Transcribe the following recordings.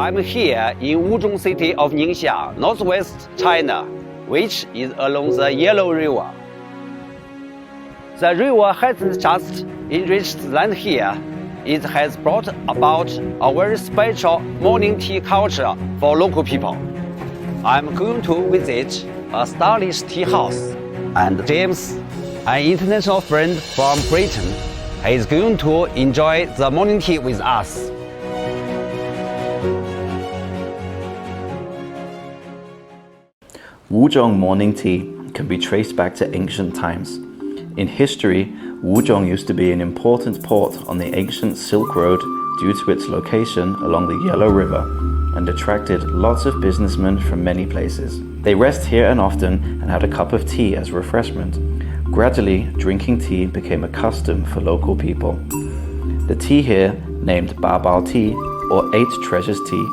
I'm here in Wuzhong city of Ningxia, northwest China, which is along the Yellow River. The river hasn't just enriched land here, it has brought about a very special morning tea culture for local people. I'm going to visit a stylish tea house, and James, an international friend from Britain, is going to enjoy the morning tea with us. Wuzhong morning tea can be traced back to ancient times. In history, Wuzhong used to be an important port on the ancient Silk Road due to its location along the Yellow River and attracted lots of businessmen from many places. They rest here and often and had a cup of tea as refreshment. Gradually, drinking tea became a custom for local people. The tea here, named Bao tea or 8 treasures tea,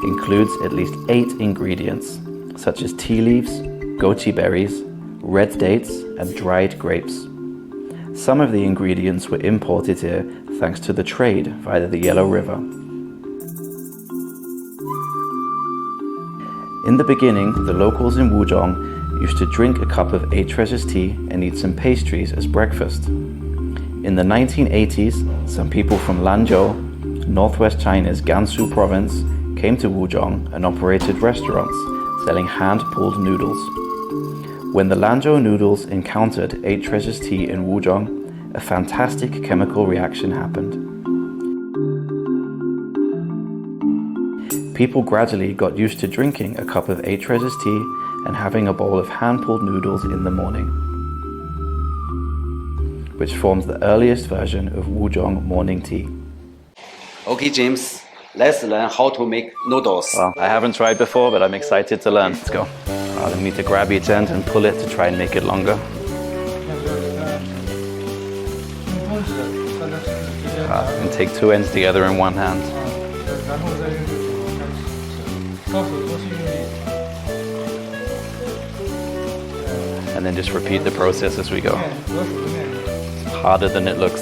includes at least 8 ingredients, such as tea leaves, goji berries, red dates, and dried grapes. Some of the ingredients were imported here thanks to the trade via the Yellow River. In the beginning, the locals in Wuzhong used to drink a cup of 8 treasures tea and eat some pastries as breakfast. In the 1980s, some people from Lanzhou, northwest China's Gansu province, came to Wuzhong and operated restaurants selling hand-pulled noodles. When the Lanzhou noodles encountered 8 treasures tea in Wuzhong, a fantastic chemical reaction happened. People gradually got used to drinking a cup of 8 treasures tea and having a bowl of hand-pulled noodles in the morning, which forms the earliest version of Wuzhong morning tea. Okay, James, let's learn how to make noodles. Well, I haven't tried before, but I'm excited to learn. Let's go. I need to grab each end and pull it to try and make it longer. And take 2 ends together in one hand. And then just repeat the process as we go. It's harder than it looks.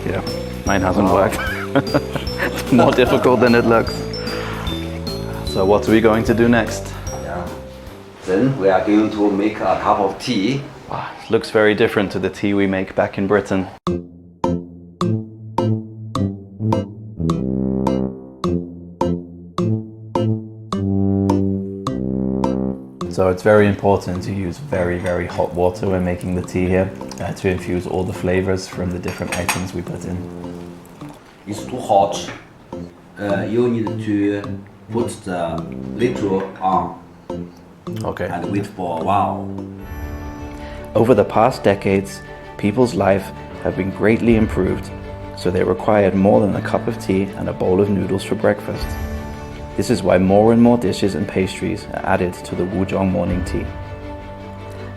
Yeah, mine hasn't worked. It's more difficult than it looks. So what are we going to do next? Then we are going to make a cup of tea. Wow, it looks very different to the tea we make back in Britain. So it's very important to use very, very hot water when making the tea here to infuse all the flavors from the different items we put in. It's too hot. You need to put the lid on and wait for a while. Over the past decades, people's life have been greatly improved, so they required more than a cup of tea and a bowl of noodles for breakfast. This is why more and more dishes and pastries are added to the Wuzhong morning tea.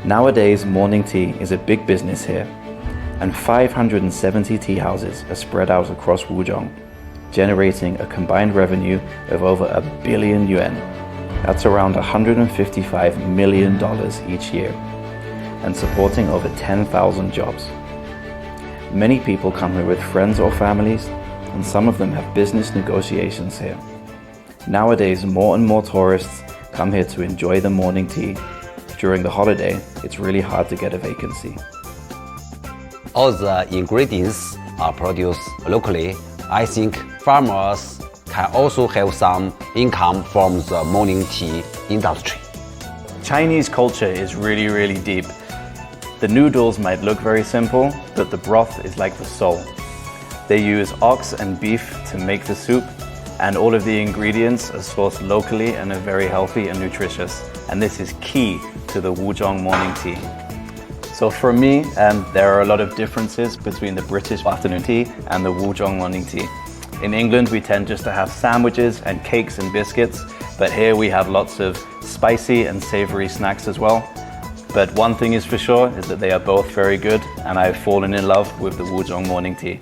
Nowadays, morning tea is a big business here, and 570 tea houses are spread out across Wuzhong, generating a combined revenue of over $1 billion yuan. That's around $155 million each year, and supporting over 10,000 jobs. Many people come here with friends or families, and some of them have business negotiations here. Nowadays, more and more tourists come here to enjoy the morning tea. During the holiday, it's really hard to get a vacancy. All the ingredients are produced locally. I think farmers can also have some income from the morning tea industry. Chinese culture is really, really deep. The noodles might look very simple, but the broth is like the soul. They use ox and beef to make the soup, and all of the ingredients are sourced locally and are very healthy and nutritious. And this is key to the Wuzhong morning tea. So for me, there are a lot of differences between the British afternoon tea and the Wuzhong morning tea. In England, we tend just to have sandwiches and cakes and biscuits, but here we have lots of spicy and savory snacks as well. But one thing is for sure is that they are both very good, and I've fallen in love with the Wuzhong morning tea.